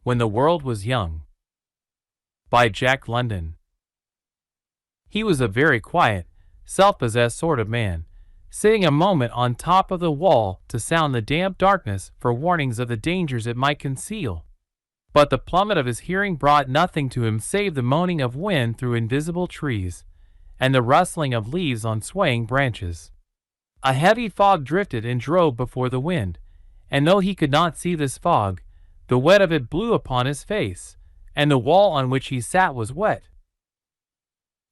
When the World Was Young, by Jack London. He was a very quiet, self-possessed sort of man, sitting a moment on top of the wall to sound the damp darkness for warnings of the dangers it might conceal. But the plummet of his hearing brought nothing to him save the moaning of wind through invisible trees, and the rustling of leaves on swaying branches. A heavy fog drifted and drove before the wind, and though he could not see this fog, the wet of it blew upon his face, and the wall on which he sat was wet.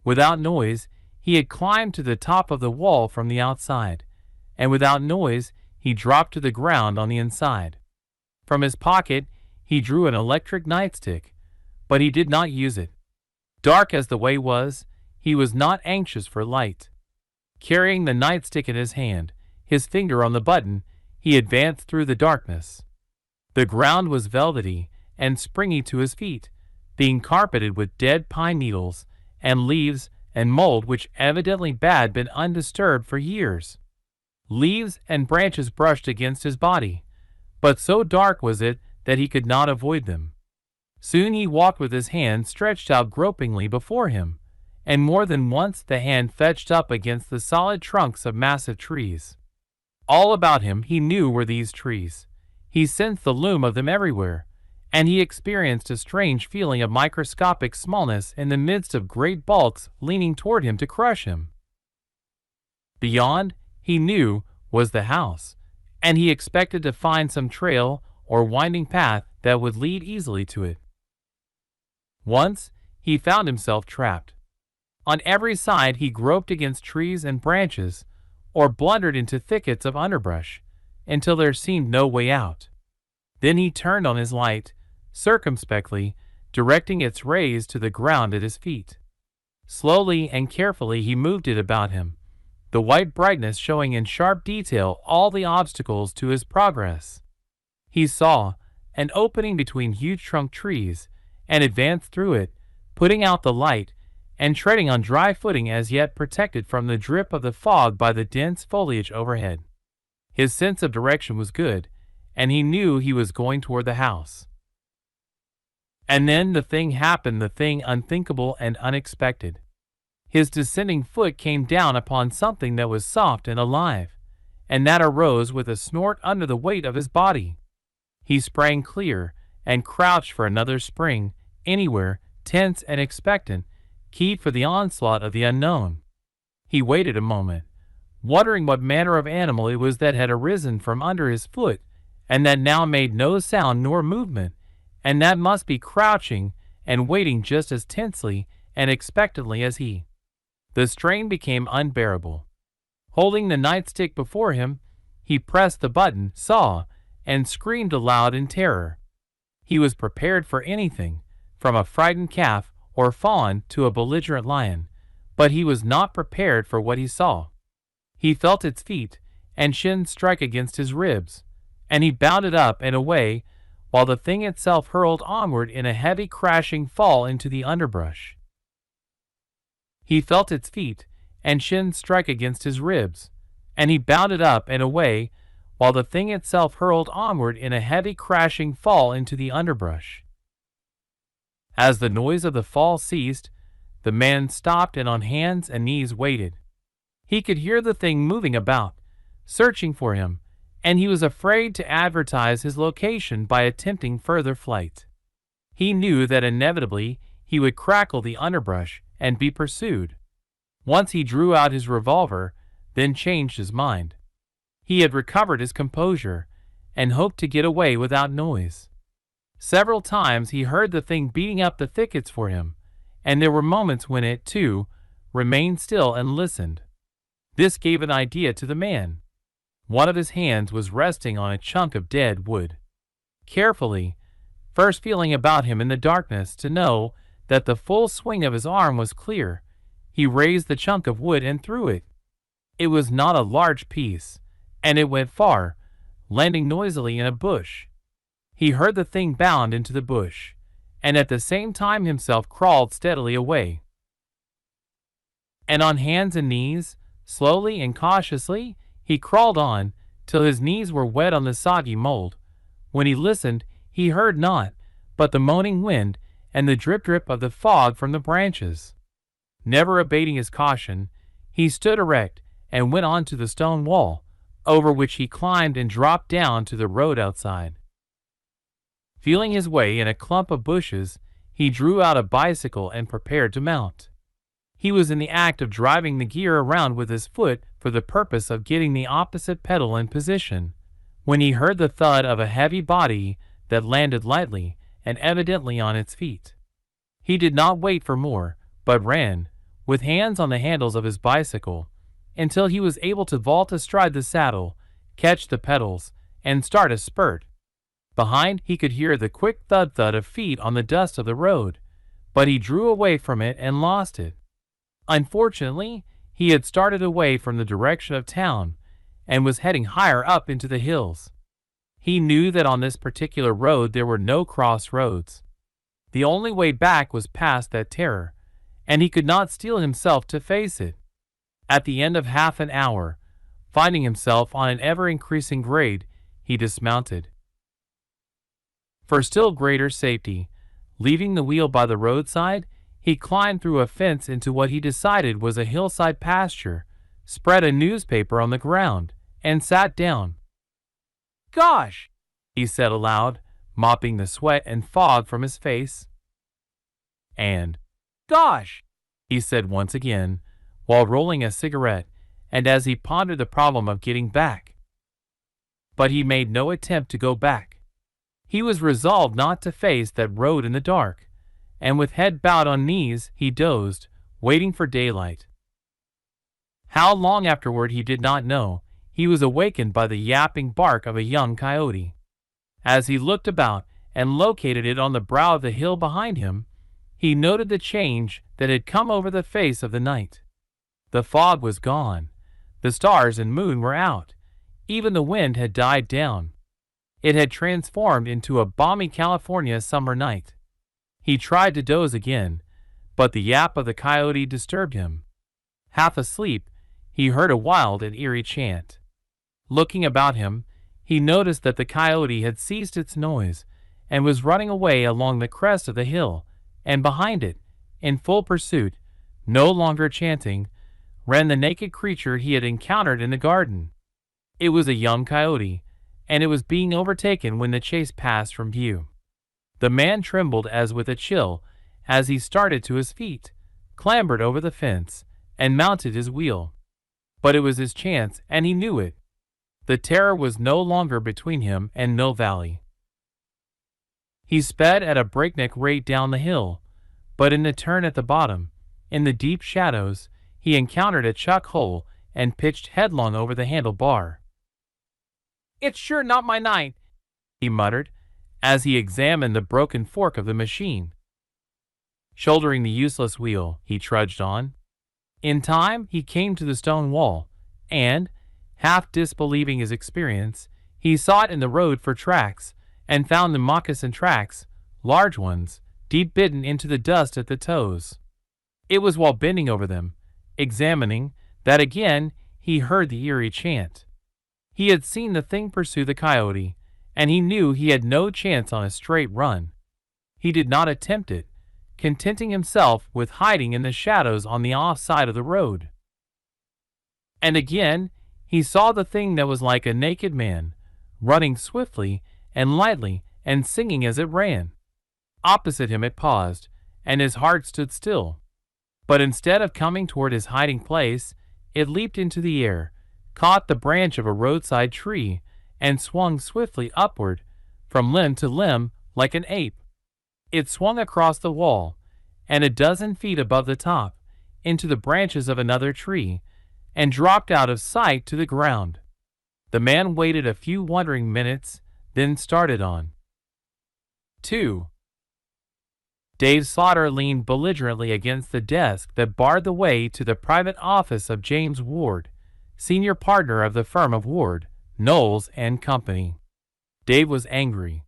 Without noise, he had climbed to the top of the wall from the outside, and without noise, he dropped to the ground on the inside. From his pocket, he drew an electric nightstick, but he did not use it. Dark as the way was, he was not anxious for light. Carrying the nightstick in his hand, his finger on the button, he advanced through the darkness. The ground was velvety and springy to his feet, being carpeted with dead pine needles and leaves and mold which evidently had been undisturbed for years. Leaves and branches brushed against his body, but so dark was it that he could not avoid them. Soon he walked with his hand stretched out gropingly before him, and more than once the hand fetched up against the solid trunks of massive trees. All about him he knew were these trees. He sensed the loom of them everywhere, and he experienced a strange feeling of microscopic smallness in the midst of great bulks leaning toward him to crush him. Beyond, he knew, was the house, and he expected to find some trail or winding path that would lead easily to it. Once, he found himself trapped. On every side he groped against trees and branches, or blundered into thickets of underbrush, until there seemed no way out. Then he turned on his light, circumspectly, directing its rays to the ground at his feet. Slowly and carefully he moved it about him, the white brightness showing in sharp detail all the obstacles to his progress. He saw an opening between huge trunk trees, and advanced through it, putting out the light, and treading on dry footing as yet protected from the drip of the fog by the dense foliage overhead. His sense of direction was good, and he knew he was going toward the house. And then the thing happened, the thing unthinkable and unexpected. His descending foot came down upon something that was soft and alive, and that arose with a snort under the weight of his body. He sprang clear, and crouched for another spring, anywhere, tense and expectant, keyed for the onslaught of the unknown. He waited a moment, wondering what manner of animal it was that had arisen from under his foot, and that now made no sound nor movement, and that must be crouching and waiting just as tensely and expectantly as he. The strain became unbearable. Holding the nightstick before him, he pressed the button, saw, and screamed aloud in terror. He was prepared for anything, from a frightened calf or fawn to a belligerent lion, but he was not prepared for what he saw. He felt its feet and shins strike against his ribs, and he bounded up and away, while the thing itself hurled onward in a heavy crashing fall into the underbrush. He felt its feet and shins strike against his ribs, and he bounded up and away, while the thing itself hurled onward in a heavy crashing fall into the underbrush. As the noise of the fall ceased, the man stopped and on hands and knees waited. He could hear the thing moving about, searching for him, and he was afraid to advertise his location by attempting further flight. He knew that inevitably he would crackle the underbrush and be pursued. Once he drew out his revolver, then changed his mind. He had recovered his composure, and hoped to get away without noise. Several times he heard the thing beating up the thickets for him, and there were moments when it, too, remained still and listened. This gave an idea to the man. One of his hands was resting on a chunk of dead wood. Carefully, first feeling about him in the darkness to know that the full swing of his arm was clear, he raised the chunk of wood and threw it. It was not a large piece, and it went far, landing noisily in a bush. He heard the thing bound into the bush, and at the same time himself crawled steadily away. And on hands and knees, slowly and cautiously, he crawled on, till his knees were wet on the soggy mold. When he listened, he heard not, but the moaning wind and the drip-drip of the fog from the branches. Never abating his caution, he stood erect and went on to the stone wall, over which he climbed and dropped down to the road outside. Feeling his way in a clump of bushes, he drew out a bicycle and prepared to mount. He was in the act of driving the gear around with his foot for the purpose of getting the opposite pedal in position, when he heard the thud of a heavy body that landed lightly and evidently on its feet. He did not wait for more, but ran, with hands on the handles of his bicycle, until he was able to vault astride the saddle, catch the pedals, and start a spurt. Behind, he could hear the quick thud-thud of feet on the dust of the road, but he drew away from it and lost it. Unfortunately, he had started away from the direction of town and was heading higher up into the hills. He knew that on this particular road there were no crossroads. The only way back was past that terror, and he could not steel himself to face it. At the end of half an hour, finding himself on an ever-increasing grade, he dismounted. For still greater safety, leaving the wheel by the roadside, he climbed through a fence into what he decided was a hillside pasture, spread a newspaper on the ground, and sat down. "Gosh!" he said aloud, mopping the sweat and fog from his face. And, "Gosh!" he said once again, while rolling a cigarette, and as he pondered the problem of getting back. But he made no attempt to go back. He was resolved not to face that road in the dark, and with head bowed on knees he dozed, waiting for daylight. How long afterward he did not know. He was awakened by the yapping bark of a young coyote. As he looked about and located it on the brow of the hill behind him, he noted the change that had come over the face of the night. The fog was gone. The stars and moon were out. Even the wind had died down. It had transformed into a balmy California summer night. He tried to doze again, but the yap of the coyote disturbed him. Half asleep, he heard a wild and eerie chant. Looking about him, he noticed that the coyote had ceased its noise and was running away along the crest of the hill, and behind it, in full pursuit, no longer chanting, ran the naked creature he had encountered in the garden. It was a young coyote, and it was being overtaken when the chase passed from view. The man trembled as with a chill as he started to his feet, clambered over the fence, and mounted his wheel. But it was his chance, and he knew it. The terror was no longer between him and Mill Valley. He sped at a breakneck rate down the hill, but in the turn at the bottom, in the deep shadows, he encountered a chuck hole and pitched headlong over the handlebar. "It's sure not my night," he muttered, as he examined the broken fork of the machine. Shouldering the useless wheel, he trudged on. In time, he came to the stone wall, and, half disbelieving his experience, he sought in the road for tracks, and found the moccasin tracks, large ones, deep bitten into the dust at the toes. It was while bending over them, examining, that again he heard the eerie chant. He had seen the thing pursue the coyote, and he knew he had no chance on a straight run. He did not attempt it, contenting himself with hiding in the shadows on the off side of the road. And again he saw the thing that was like a naked man, running swiftly and lightly and singing as it ran. Opposite him it paused, and his heart stood still. But instead of coming toward his hiding place, it leaped into the air, caught the branch of a roadside tree, and swung swiftly upward, from limb to limb like an ape. It swung across the wall, and a dozen feet above the top, into the branches of another tree, and dropped out of sight to the ground. The man waited a few wondering minutes, then started on. 2. Dave Slaughter leaned belligerently against the desk that barred the way to the private office of James Ward, senior partner of the firm of Ward, Knowles and Company. Dave was angry.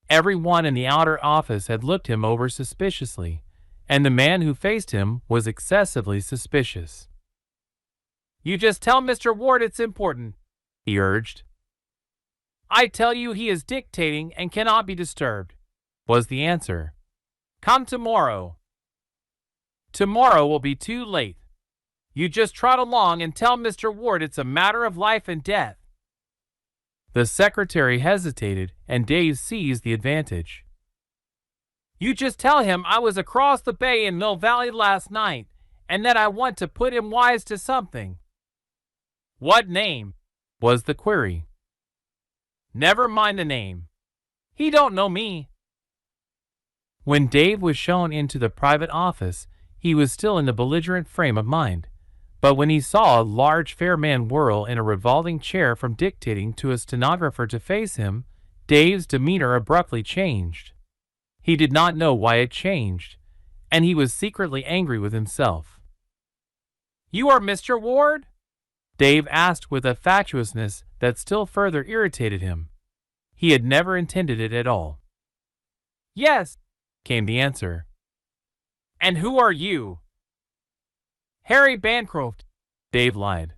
Everyone in the outer office had looked him over suspiciously, and the man who faced him was excessively suspicious. "You just tell Mr. Ward it's important," he urged. "I tell you he is dictating and cannot be disturbed. was the answer. Come tomorrow. Tomorrow will be too late. You just trot along and tell Mr. Ward it's a matter of life and death. The secretary hesitated, and Dave seized the advantage. You just tell him I was across the bay in Mill Valley last night, and that I want to put him wise to something. What name? Was the query. Never mind the name. He don't know me. When Dave was shown into the private office, he was still in the belligerent frame of mind. But when he saw a large fair man whirl in a revolving chair from dictating to a stenographer to face him, Dave's demeanor abruptly changed. He did not know why it changed, and he was secretly angry with himself. You are Mr. Ward? Dave asked with a fatuousness that still further irritated him. He had never intended it at all. Yes, came the answer. And who are you? Harry Bancroft, Dave lied.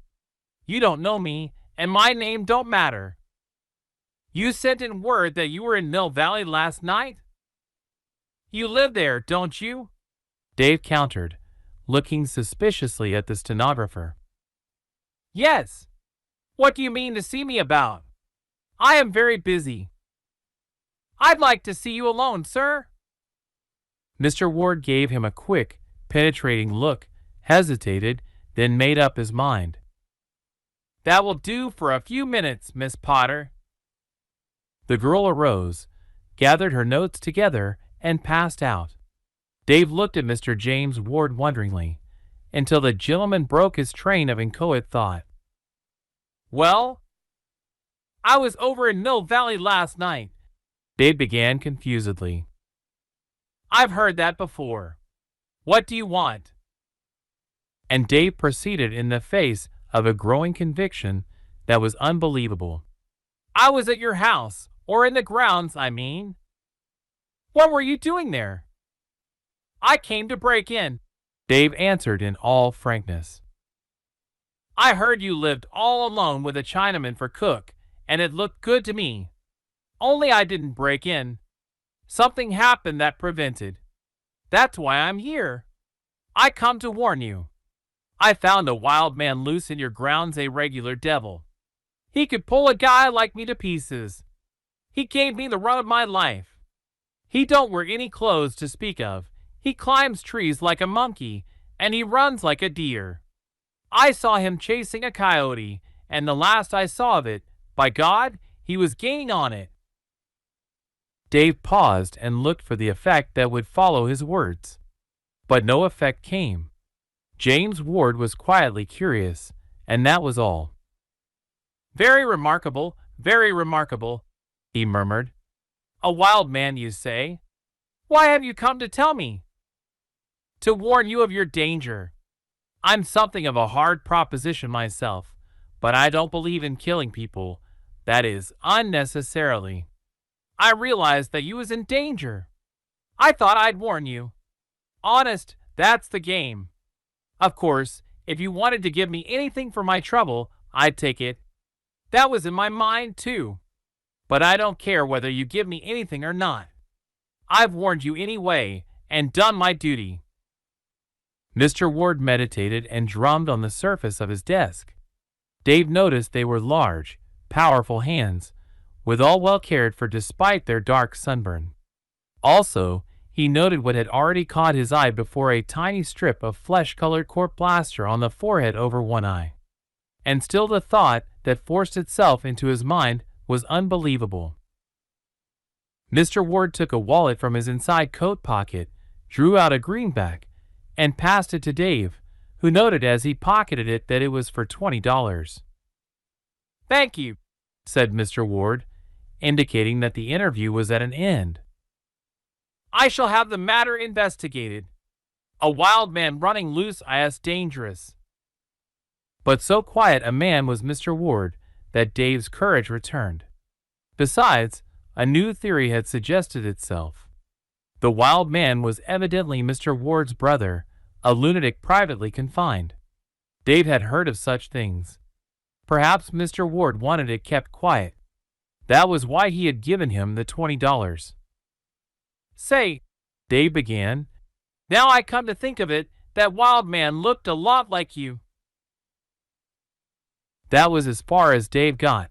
You don't know me, and my name don't matter. You sent in word that you were in Mill Valley last night? You live there, don't you? Dave countered, looking suspiciously at the stenographer. Yes. What do you mean to see me about? I am very busy. I'd like to see you alone, sir. Mr. Ward gave him a quick, penetrating look, hesitated, then made up his mind. That will do for a few minutes, Miss Potter. The girl arose, gathered her notes together, and passed out. Dave looked at Mr. James Ward wonderingly, until the gentleman broke his train of inchoate thought. Well, I was over in Mill Valley last night, Dave began confusedly. I've heard that before. What do you want? And Dave proceeded in the face of a growing conviction that was unbelievable. I was at your house, or in the grounds, I mean. What were you doing there? I came to break in, Dave answered in all frankness. I heard you lived all alone with a Chinaman for cook, and it looked good to me. Only I didn't break in. Something happened that prevented. That's why I'm here. I come to warn you. I found a wild man loose in your grounds, a regular devil. He could pull a guy like me to pieces. He gave me the run of my life. He don't wear any clothes to speak of. He climbs trees like a monkey, and he runs like a deer. I saw him chasing a coyote, and the last I saw of it, by God, he was gaining on it. Dave paused and looked for the effect that would follow his words. But no effect came. James Ward was quietly curious, and that was all. Very remarkable, he murmured. A wild man, you say? Why have you come to tell me? To warn you of your danger. I'm something of a hard proposition myself, but I don't believe in killing people, that is, unnecessarily. I realized that you was in danger. I thought I'd warn you. Honest, that's the game. Of course, if you wanted to give me anything for my trouble, I'd take it. That was in my mind, too. But I don't care whether you give me anything or not. I've warned you anyway, and done my duty. Mr. Ward meditated and drummed on the surface of his desk. Dave noticed they were large, powerful hands, withal well cared for despite their dark sunburn. Also, he noted what had already caught his eye before, a tiny strip of flesh-colored court plaster on the forehead over one eye. And still the thought that forced itself into his mind was unbelievable. Mr. Ward took a wallet from his inside coat pocket, drew out a greenback, and passed it to Dave, who noted as he pocketed it that it was for $20. Thank you, said Mr. Ward, indicating that the interview was at an end. I shall have the matter investigated. A wild man running loose is dangerous. But so quiet a man was Mr. Ward that Dave's courage returned. Besides, a new theory had suggested itself. The wild man was evidently Mr. Ward's brother, a lunatic privately confined. Dave had heard of such things. Perhaps Mr. Ward wanted it kept quiet. That was why he had given him the $20. Say, Dave began, now I come to think of it, that wild man looked a lot like you. That was as far as Dave got,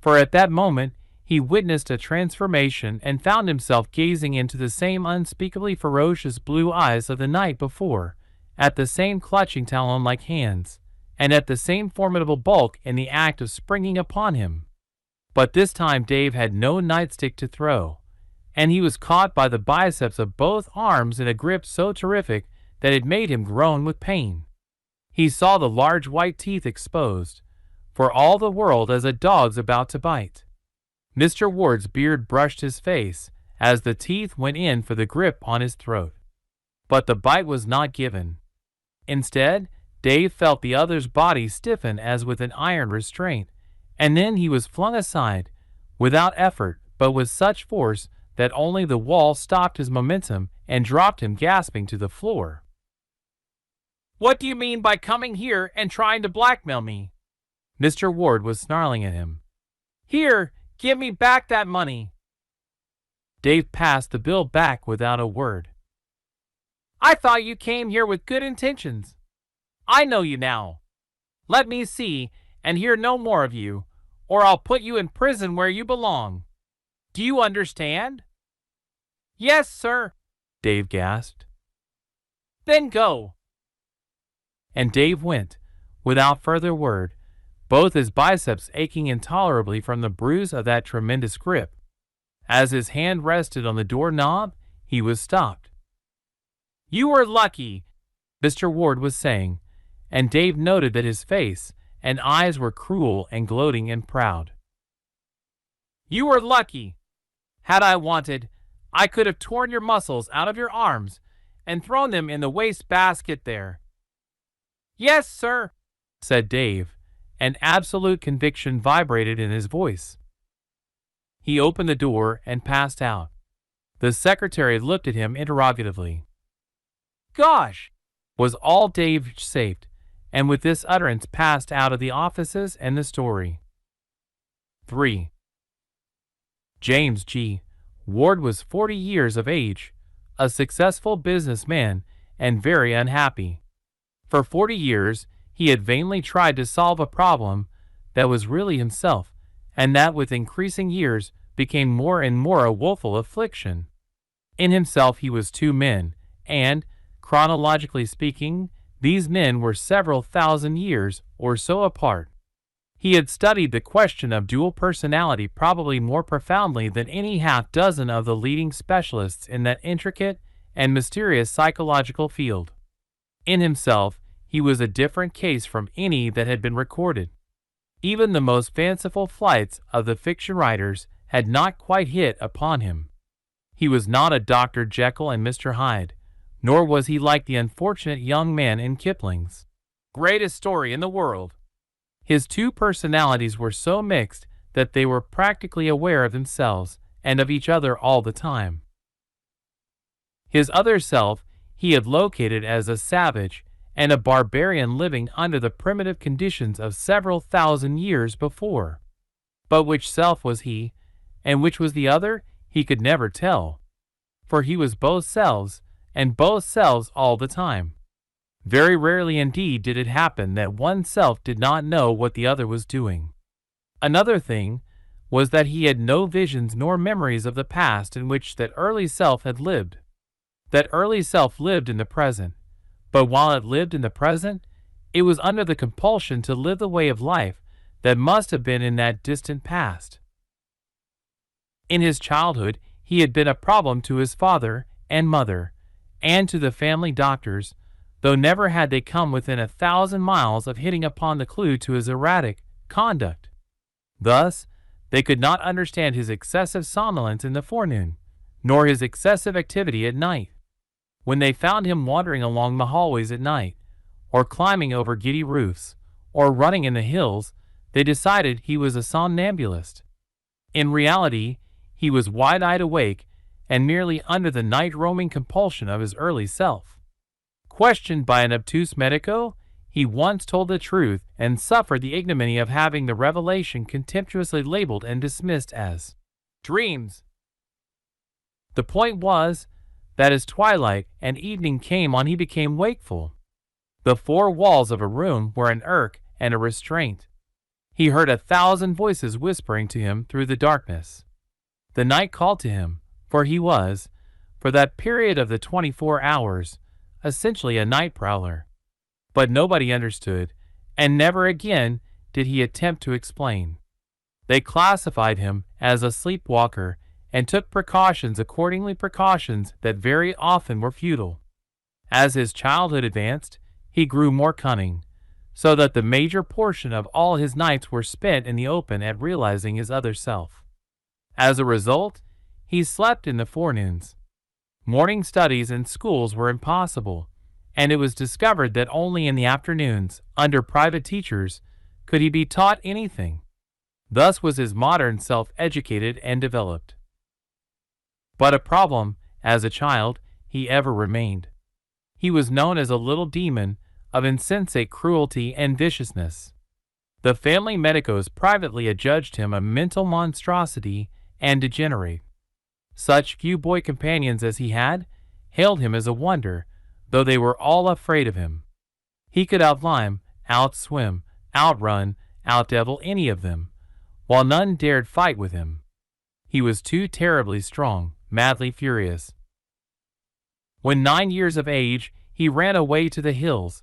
for at that moment he witnessed a transformation and found himself gazing into the same unspeakably ferocious blue eyes of the night before, at the same clutching talon-like hands, and at the same formidable bulk in the act of springing upon him. But this time Dave had no nightstick to throw, and he was caught by the biceps of both arms in a grip so terrific that it made him groan with pain. He saw the large white teeth exposed, for all the world as a dog's about to bite. Mr. Ward's beard brushed his face as the teeth went in for the grip on his throat. But the bite was not given. Instead, Dave felt the other's body stiffen as with an iron restraint, and then he was flung aside, without effort but with such force that only the wall stopped his momentum and dropped him gasping to the floor. "What do you mean by coming here and trying to blackmail me?" Mr. Ward was snarling at him. "Here, give me back that money." Dave passed the bill back without a word. "I thought you came here with good intentions. I know you now. Let me see and hear no more of you, or I'll put you in prison where you belong. Do you understand?" "Yes, sir," Dave gasped. "Then go." And Dave went, without further word, both his biceps aching intolerably from the bruise of that tremendous grip. As his hand rested on the doorknob, he was stopped. "You were lucky," Mr. Ward was saying, and Dave noted that his face and eyes were cruel and gloating and proud. "You were lucky. Had I wanted, I could have torn your muscles out of your arms and thrown them in the waste basket there." "Yes, sir," said Dave, and absolute conviction vibrated in his voice. He opened the door and passed out. The secretary looked at him interrogatively. "Gosh!" was all Dave vouchsafed, and with this utterance passed out of the offices and the story. 3. James G. Ward was 40 years of age, a successful businessman, and very unhappy. For 40 years, he had vainly tried to solve a problem that was really himself, and that with increasing years became more and more a woeful affliction. In himself he was two men, and, chronologically speaking, these men were several thousand years or so apart. He had studied the question of dual personality probably more profoundly than any half-dozen of the leading specialists in that intricate and mysterious psychological field. In himself, he was a different case from any that had been recorded. Even the most fanciful flights of the fiction writers had not quite hit upon him. He was not a Dr. Jekyll and Mr. Hyde, nor was he like the unfortunate young man in Kipling's greatest story in the world. His two personalities were so mixed that they were practically aware of themselves and of each other all the time. His other self he had located as a savage and a barbarian living under the primitive conditions of several thousand years before. But which self was he, and which was the other, he could never tell. For he was both selves, and both selves all the time. Very rarely indeed did it happen that one self did not know what the other was doing. Another thing was that he had no visions nor memories of the past in which that early self had lived. That early self lived in the present, but while it lived in the present, it was under the compulsion to live the way of life that must have been in that distant past. In his childhood, he had been a problem to his father and mother, and to the family doctors, though never had they come within 1,000 miles of hitting upon the clue to his erratic conduct. Thus, they could not understand his excessive somnolence in the forenoon, nor his excessive activity at night. When they found him wandering along the hallways at night, or climbing over giddy roofs, or running in the hills, they decided he was a somnambulist. In reality, he was wide-eyed awake and merely under the night-roaming compulsion of his early self. Questioned by an obtuse medico, he once told the truth and suffered the ignominy of having the revelation contemptuously labeled and dismissed as dreams. The point was that as twilight and evening came on he became wakeful. The four walls of a room were an irk and a restraint. He heard 1,000 voices whispering to him through the darkness. The night called to him, for he was, for that period of the 24 hours, essentially a night prowler. But nobody understood, and never again did he attempt to explain. They classified him as a sleepwalker and took precautions accordingly, precautions that very often were futile. As his childhood advanced, he grew more cunning, so that the major portion of all his nights were spent in the open at realizing his other self. As a result, he slept in the forenoons. Morning studies and schools were impossible, and it was discovered that only in the afternoons, under private teachers, could he be taught anything. Thus was his modern self educated and developed. But a problem, as a child, he ever remained. He was known as a little demon of insensate cruelty and viciousness. The family medicos privately adjudged him a mental monstrosity and degenerate. Such few boy companions as he had hailed him as a wonder, though they were all afraid of him. He could outclimb, outswim, outrun, outdevil any of them, while none dared fight with him. He was too terribly strong, madly furious. When 9 years of age, he ran away to the hills,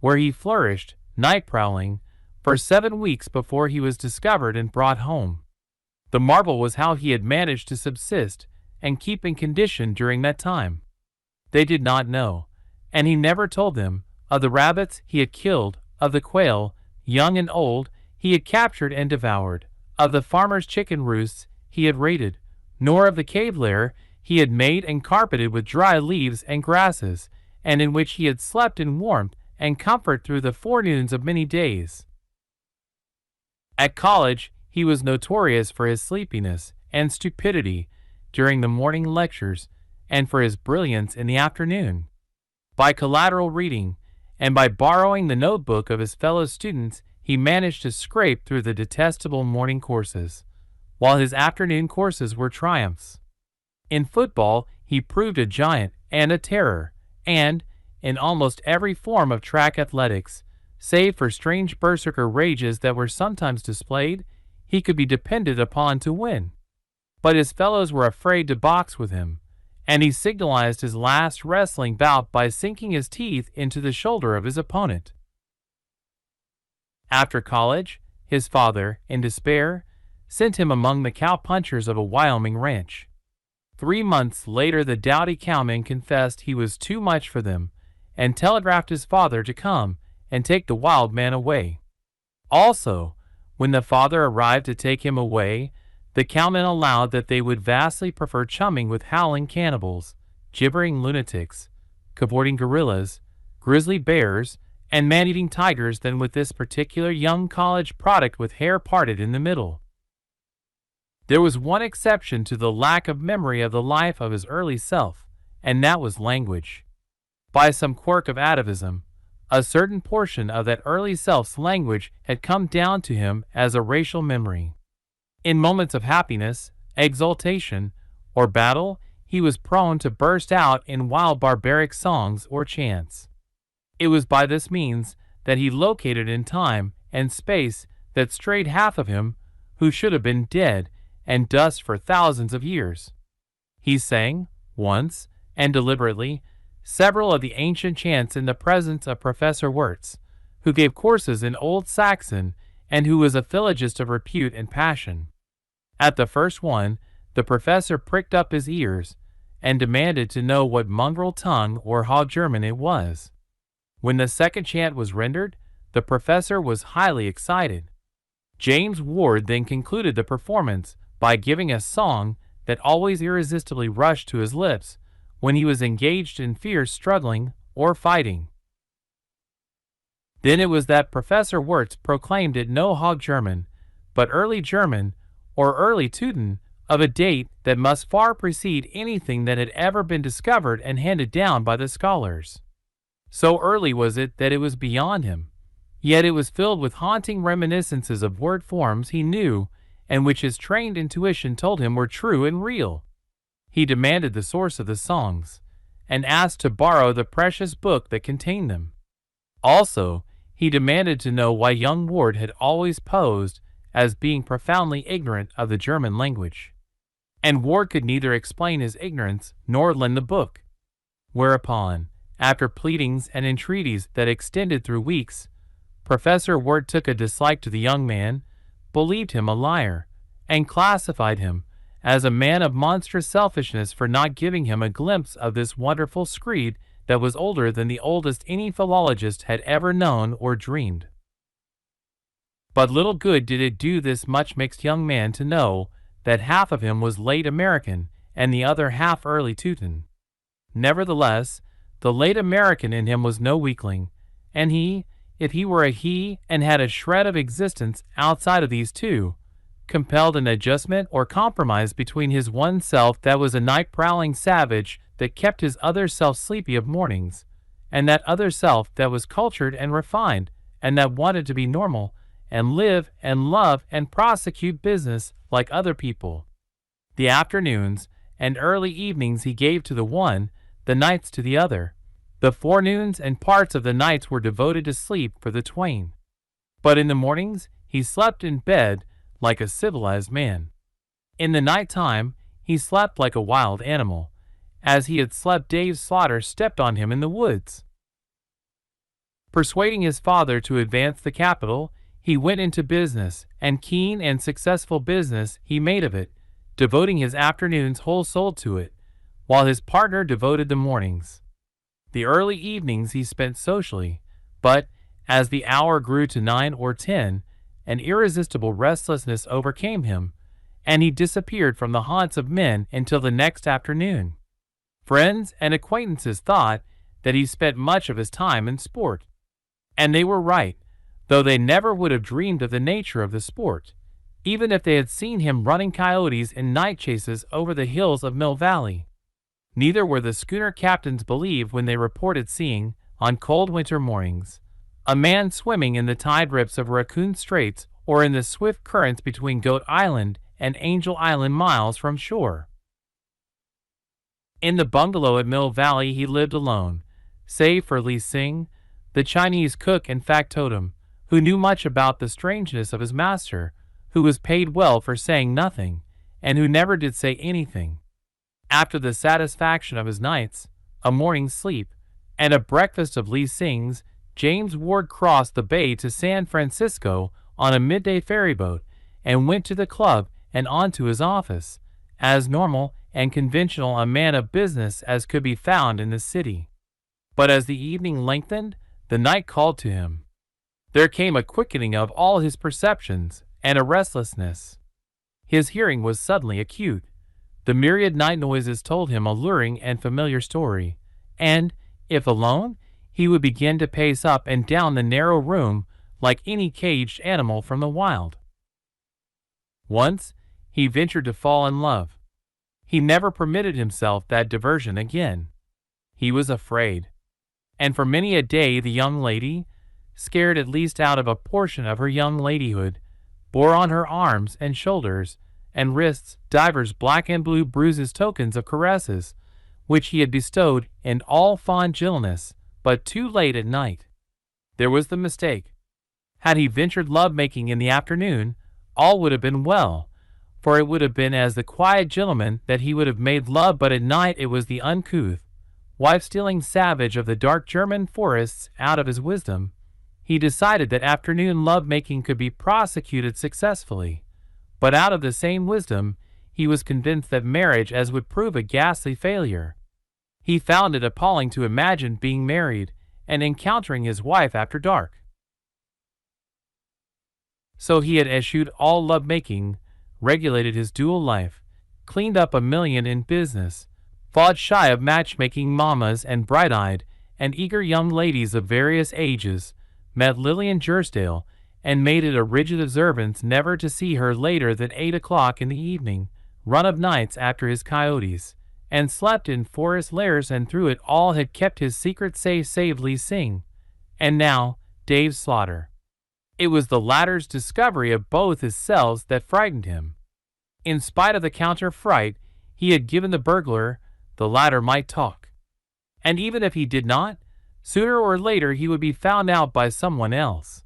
where he flourished, night prowling, for 7 weeks before he was discovered and brought home. The marvel was how he had managed to subsist and keep in condition during that time. They did not know, and he never told them, of the rabbits he had killed, of the quail, young and old, he had captured and devoured, of the farmer's chicken roosts he had raided, nor of the cave lair he had made and carpeted with dry leaves and grasses, and in which he had slept in warmth and comfort through the forenoons of many days. At college, he was notorious for his sleepiness and stupidity during the morning lectures, and for his brilliance in the afternoon. By collateral reading, and by borrowing the notebook of his fellow students, he managed to scrape through the detestable morning courses, while his afternoon courses were triumphs. In football, he proved a giant and a terror, and, in almost every form of track athletics, save for strange berserker rages that were sometimes displayed, he could be depended upon to win. But his fellows were afraid to box with him, and he signalized his last wrestling bout by sinking his teeth into the shoulder of his opponent. After college, his father, in despair, sent him among the cow-punchers of a Wyoming ranch. 3 months later the doughty cowman confessed he was too much for them, and telegraphed his father to come and take the wild man away. Also, when the father arrived to take him away, the cowmen allowed that they would vastly prefer chumming with howling cannibals, gibbering lunatics, cavorting gorillas, grizzly bears, and man-eating tigers than with this particular young college product with hair parted in the middle. There was one exception to the lack of memory of the life of his early self, and that was language. By some quirk of atavism, a certain portion of that early self's language had come down to him as a racial memory. In moments of happiness, exultation, or battle, he was prone to burst out in wild barbaric songs or chants. It was by this means that he located in time and space that strayed half of him who should have been dead and dust for thousands of years. He sang, once, and deliberately, several of the ancient chants in the presence of Professor Wirtz, who gave courses in Old Saxon and who was a philologist of repute and passion. At the first one, the professor pricked up his ears and demanded to know what mongrel tongue or hog German it was. When the second chant was rendered, the professor was highly excited. James Ward then concluded the performance by giving a song that always irresistibly rushed to his lips when he was engaged in fierce struggling or fighting. Then it was that Professor Wirtz proclaimed it no Hog German, but early German, or early Teuton, of a date that must far precede anything that had ever been discovered and handed down by the scholars. So early was it that it was beyond him, yet it was filled with haunting reminiscences of word forms he knew and which his trained intuition told him were true and real. He demanded the source of the songs, and asked to borrow the precious book that contained them. Also, he demanded to know why young Ward had always posed as being profoundly ignorant of the German language. And Ward could neither explain his ignorance nor lend the book. Whereupon, after pleadings and entreaties that extended through weeks, Professor Ward took a dislike to the young man, believed him a liar, and classified him as a man of monstrous selfishness for not giving him a glimpse of this wonderful screed that was older than the oldest any philologist had ever known or dreamed. But little good did it do this much-mixed young man to know that half of him was late American and the other half early Teuton. Nevertheless, the late American in him was no weakling, and he, if he were a he and had a shred of existence outside of these two, compelled an adjustment or compromise between his one self that was a night-prowling savage that kept his other self sleepy of mornings, and that other self that was cultured and refined and that wanted to be normal and live and love and prosecute business like other people. The afternoons and early evenings he gave to the one, the nights to the other. The forenoons and parts of the nights were devoted to sleep for the twain. But in the mornings he slept in bed like a civilized man. In the night time he slept like a wild animal, as he had slept Dave Slaughter stepped on him in the woods. Persuading his father to advance the capital, he went into business, and keen and successful business he made of it, devoting his afternoons whole-souled to it, while his partner devoted the mornings. The early evenings he spent socially, but, as the hour grew to 9 or 10, an irresistible restlessness overcame him, and he disappeared from the haunts of men until the next afternoon. Friends and acquaintances thought that he spent much of his time in sport. And they were right, though they never would have dreamed of the nature of the sport, even if they had seen him running coyotes in night chases over the hills of Mill Valley. Neither were the schooner captains believed when they reported seeing, on cold winter mornings, a man swimming in the tide rips of Raccoon Straits or in the swift currents between Goat Island and Angel Island miles from shore. In the bungalow at Mill Valley he lived alone, save for Li Sing, the Chinese cook and factotum, who knew much about the strangeness of his master, who was paid well for saying nothing, and who never did say anything. After the satisfaction of his nights, a morning's sleep, and a breakfast of Li Sing's, James Ward crossed the bay to San Francisco on a midday ferryboat and went to the club and on to his office, as normal and conventional a man of business as could be found in the city. But as the evening lengthened, the night called to him. There came a quickening of all his perceptions and a restlessness. His hearing was suddenly acute. The myriad night noises told him a luring and familiar story, and, if alone, he would begin to pace up and down the narrow room like any caged animal from the wild. Once, he ventured to fall in love. He never permitted himself that diversion again. He was afraid. And for many a day the young lady, scared at least out of a portion of her young ladyhood, bore on her arms and shoulders and wrists divers black and blue bruises, tokens of caresses, which he had bestowed in all fond gentleness, but too late at night. There was the mistake. Had he ventured love-making in the afternoon, all would have been well, for it would have been as the quiet gentleman that he would have made love, but at night it was the uncouth, wife-stealing savage of the dark German forests. Out of his wisdom, he decided that afternoon love-making could be prosecuted successfully, but out of the same wisdom, he was convinced that marriage as would prove a ghastly failure. He found it appalling to imagine being married and encountering his wife after dark. So he had eschewed all love-making, regulated his dual life, cleaned up $1 million in business, fought shy of matchmaking mammas and bright-eyed and eager young ladies of various ages, met Lillian Gersdale, and made it a rigid observance never to see her later than 8 o'clock in the evening, run of nights after his coyotes, and slept in forest lairs, and through it all had kept his secret safe save Li Sing, and now Dave Slaughter. It was the latter's discovery of both his selves that frightened him. In spite of the counter-fright, he had given the burglar, the latter might talk. And even if he did not, sooner or later he would be found out by someone else.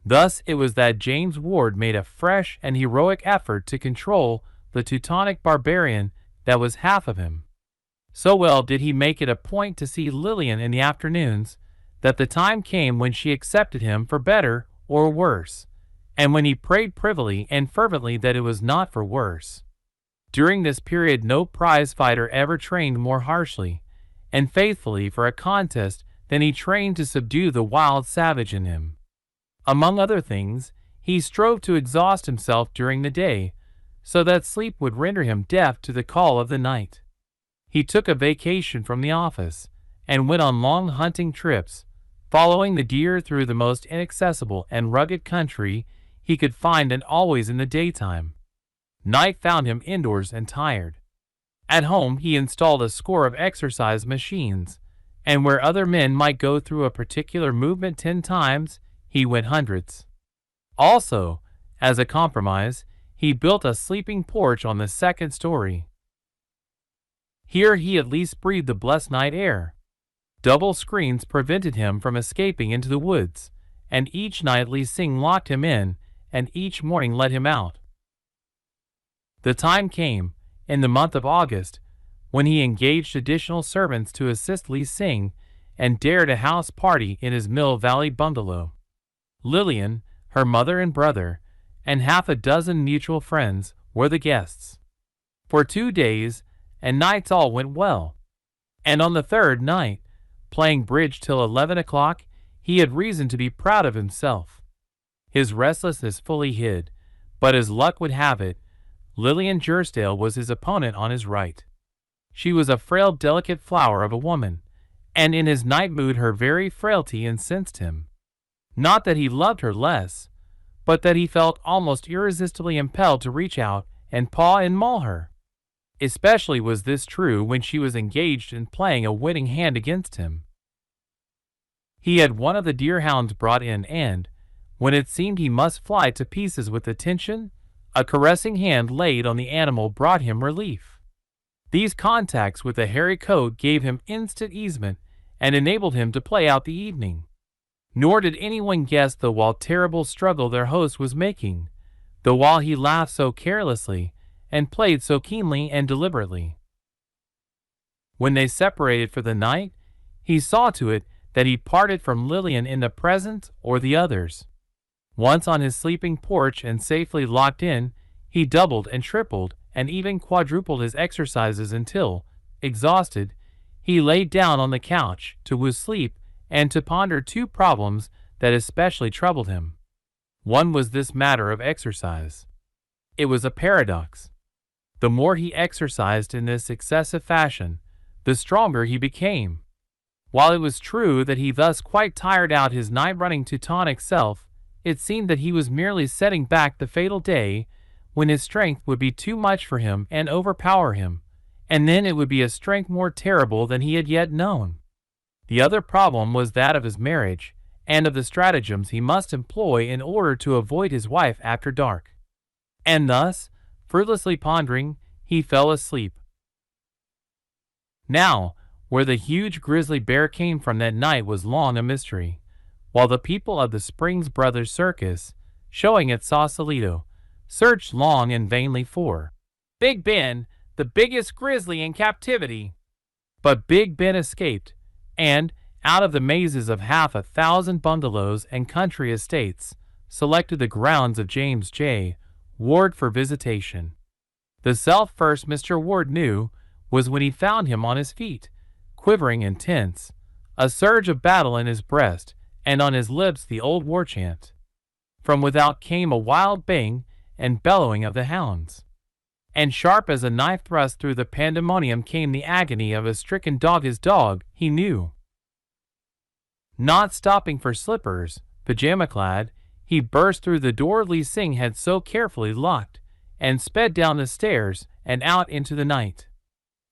Thus it was that James Ward made a fresh and heroic effort to control the Teutonic barbarian that was half of him. So well did he make it a point to see Lillian in the afternoons, that the time came when she accepted him for better or worse, and when he prayed privily and fervently that it was not for worse. During this period no prize fighter ever trained more harshly and faithfully for a contest than he trained to subdue the wild savage in him. Among other things, he strove to exhaust himself during the day, so that sleep would render him deaf to the call of the night. He took a vacation from the office, and went on long hunting trips, following the deer through the most inaccessible and rugged country he could find, and always in the daytime. Night found him indoors and tired. At home he installed a score of exercise machines, and where other men might go through a particular movement 10 times, he went hundreds. Also, as a compromise, he built a sleeping porch on the 2nd story. Here he at least breathed the blessed night air. Double screens prevented him from escaping into the woods, and each night Li Sing locked him in, and each morning let him out. The time came, in the month of August, when he engaged additional servants to assist Li Sing, and dared a house party in his Mill Valley bungalow. Lillian, her mother and brother, and half a dozen mutual friends were the guests. For 2 days and nights all went well, and on the 3rd night, playing bridge till 11 o'clock, he had reason to be proud of himself. His restlessness fully hid, but as luck would have it, Lillian Gersdale was his opponent on his right. She was a frail, delicate flower of a woman, and in his night mood her very frailty incensed him. Not that he loved her less, but that he felt almost irresistibly impelled to reach out and paw and maul her. Especially was this true when she was engaged in playing a winning hand against him. He had one of the deerhounds brought in, and, when it seemed he must fly to pieces with the tension, a caressing hand laid on the animal brought him relief. These contacts with the hairy coat gave him instant easement and enabled him to play out the evening. Nor did anyone guess the while terrible struggle their host was making, the while he laughed so carelessly and played so keenly and deliberately. When they separated for the night, he saw to it that he parted from Lillian in the presence or the others. Once on his sleeping porch and safely locked in, he doubled and tripled and even quadrupled his exercises until, exhausted, he laid down on the couch to woo sleep and to ponder 2 problems that especially troubled him. One was this matter of exercise. It was a paradox. The more he exercised in this excessive fashion, the stronger he became. While it was true that he thus quite tired out his night-running Teutonic self, it seemed that he was merely setting back the fatal day when his strength would be too much for him and overpower him, and then it would be a strength more terrible than he had yet known. The other problem was that of his marriage, and of the stratagems he must employ in order to avoid his wife after dark. And thus, fruitlessly pondering, he fell asleep. Now, where the huge grizzly bear came from that night was long a mystery, while the people of the Springs Brothers Circus, showing at Sausalito, searched long and vainly for Big Ben, the biggest grizzly in captivity. But Big Ben escaped, and, out of the mazes of 1,000 bungalows and country estates, selected the grounds of James J. Ward for visitation. The self first Mr. Ward knew was when he found him on his feet, quivering and tense, a surge of battle in his breast, and on his lips the old war chant. From without came a wild baying and bellowing of the hounds, and sharp as a knife thrust through the pandemonium came the agony of a stricken dog. His dog, he knew. Not stopping for slippers, pajama-clad, he burst through the door Li Sing had so carefully locked, and sped down the stairs and out into the night.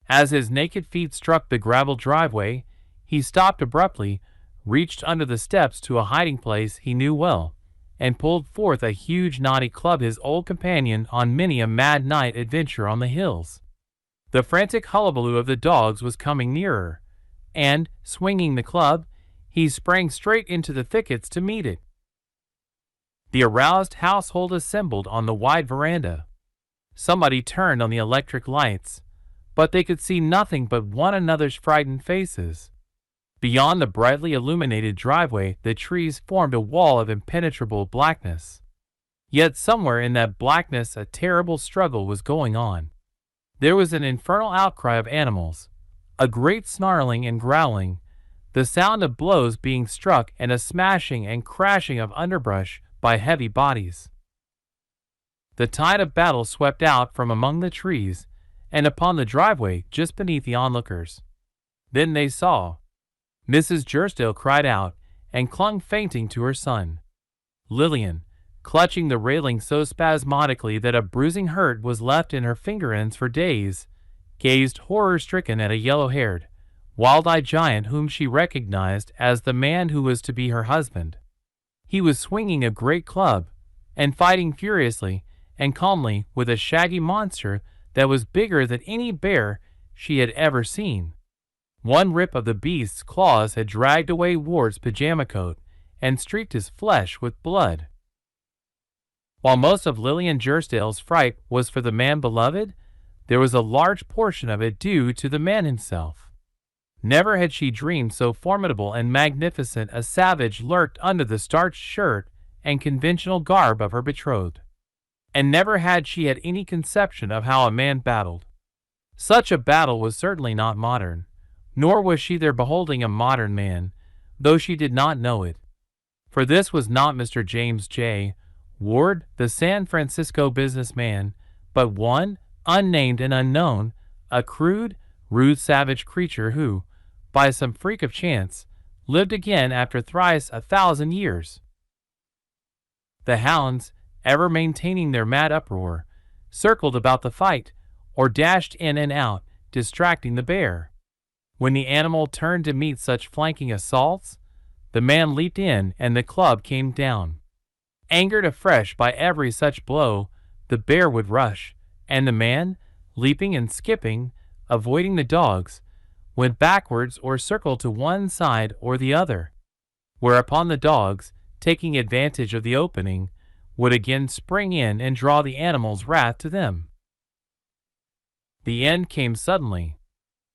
As his naked feet struck the gravel driveway, he stopped abruptly, reached under the steps to a hiding place he knew well, and pulled forth a huge knotty club, his old companion on many a mad night adventure on the hills. The frantic hullabaloo of the dogs was coming nearer, and, swinging the club, he sprang straight into the thickets to meet it. The aroused household assembled on the wide veranda. Somebody turned on the electric lights, but they could see nothing but one another's frightened faces. Beyond the brightly illuminated driveway, the trees formed a wall of impenetrable blackness. Yet somewhere in that blackness a terrible struggle was going on. There was an infernal outcry of animals, a great snarling and growling, the sound of blows being struck, and a smashing and crashing of underbrush by heavy bodies. The tide of battle swept out from among the trees and upon the driveway just beneath the onlookers. Then they saw. Mrs. Gersdale cried out and clung fainting to her son. Lillian, clutching the railing so spasmodically that a bruising hurt was left in her finger ends for days, gazed horror-stricken at a yellow-haired, wild-eyed giant whom she recognized as the man who was to be her husband. He was swinging a great club and fighting furiously and calmly with a shaggy monster that was bigger than any bear she had ever seen. One rip of the beast's claws had dragged away Ward's pajama coat and streaked his flesh with blood. While most of Lillian Gersdale's fright was for the man beloved, there was a large portion of it due to the man himself. Never had she dreamed so formidable and magnificent a savage lurked under the starched shirt and conventional garb of her betrothed. And never had she had any conception of how a man battled. Such a battle was certainly not modern, nor was she there beholding a modern man, though she did not know it. For this was not Mr. James J. Ward, the San Francisco businessman, but one, unnamed and unknown, a crude, rude savage creature who, by some freak of chance, lived again after thrice 1,000 years. The hounds, ever maintaining their mad uproar, circled about the fight, or dashed in and out, distracting the bear. When the animal turned to meet such flanking assaults, the man leaped in and the club came down. Angered afresh by every such blow, the bear would rush, and the man, leaping and skipping, avoiding the dogs, went backwards or circled to one side or the other, whereupon the dogs, taking advantage of the opening, would again spring in and draw the animal's wrath to them. The end came suddenly.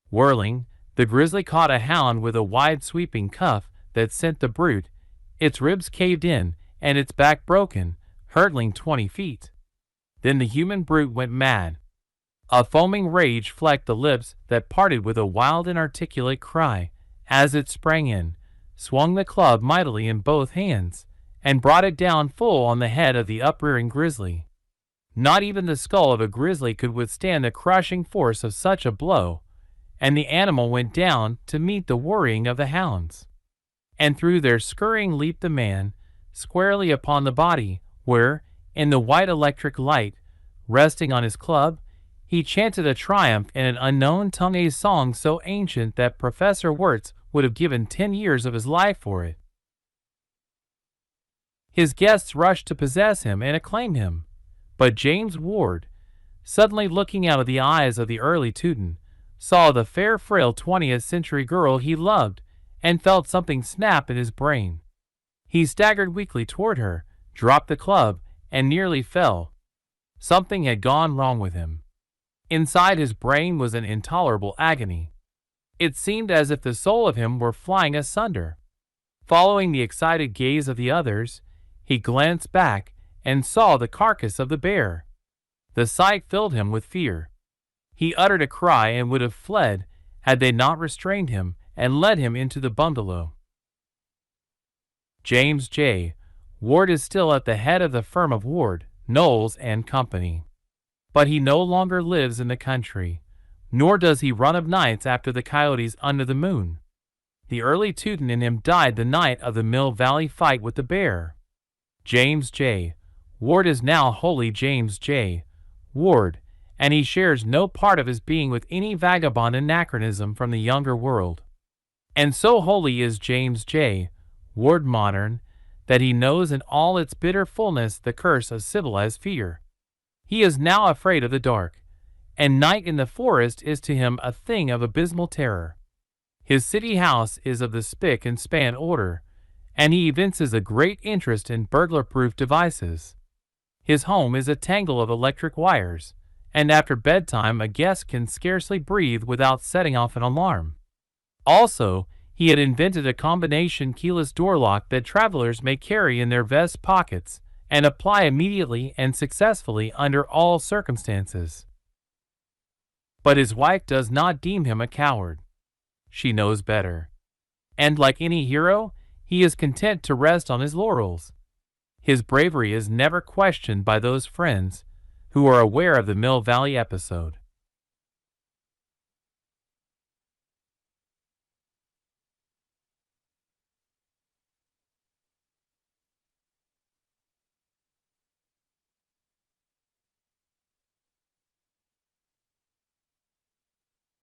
Whirling, the grizzly caught a hound with a wide sweeping cuff that sent the brute, its ribs caved in and its back broken, hurtling 20 feet. Then the human brute went mad. A foaming rage flecked the lips that parted with a wild inarticulate cry as it sprang in, swung the club mightily in both hands, and brought it down full on the head of the uprearing grizzly. Not even the skull of a grizzly could withstand the crushing force of such a blow, and the animal went down to meet the worrying of the hounds. And through their scurrying leaped the man, squarely upon the body, where, in the white electric light, resting on his club, he chanted a triumph in an unknown tongue, a song so ancient that Professor Wirtz would have given 10 years of his life for it. His guests rushed to possess him and acclaim him, but James Ward, suddenly looking out of the eyes of the early Teuton, saw the fair frail 20th century girl he loved and felt something snap in his brain. He staggered weakly toward her, dropped the club, and nearly fell. Something had gone wrong with him. Inside his brain was an intolerable agony. It seemed as if the soul of him were flying asunder. Following the excited gaze of the others, he glanced back and saw the carcass of the bear. The sight filled him with fear. He uttered a cry and would have fled had they not restrained him and led him into the bungalow. James J. Ward is still at the head of the firm of Ward, Knowles and Company. But he no longer lives in the country, nor does he run of nights after the coyotes under the moon. The early Teuton in him died the night of the Mill Valley fight with the bear. James J. Ward is now wholly James J. Ward, and he shares no part of his being with any vagabond anachronism from the younger world. And so wholly is James J. Ward modern, that he knows in all its bitter fullness the curse of civilized fear. He is now afraid of the dark, and night in the forest is to him a thing of abysmal terror. His city house is of the spick and span order, and he evinces a great interest in burglar-proof devices. His home is a tangle of electric wires, and after bedtime a guest can scarcely breathe without setting off an alarm. Also, he had invented a combination keyless door lock that travelers may carry in their vest pockets and apply immediately and successfully under all circumstances. But his wife does not deem him a coward. She knows better. And like any hero, he is content to rest on his laurels. His bravery is never questioned by those friends who are aware of the Mill Valley episode.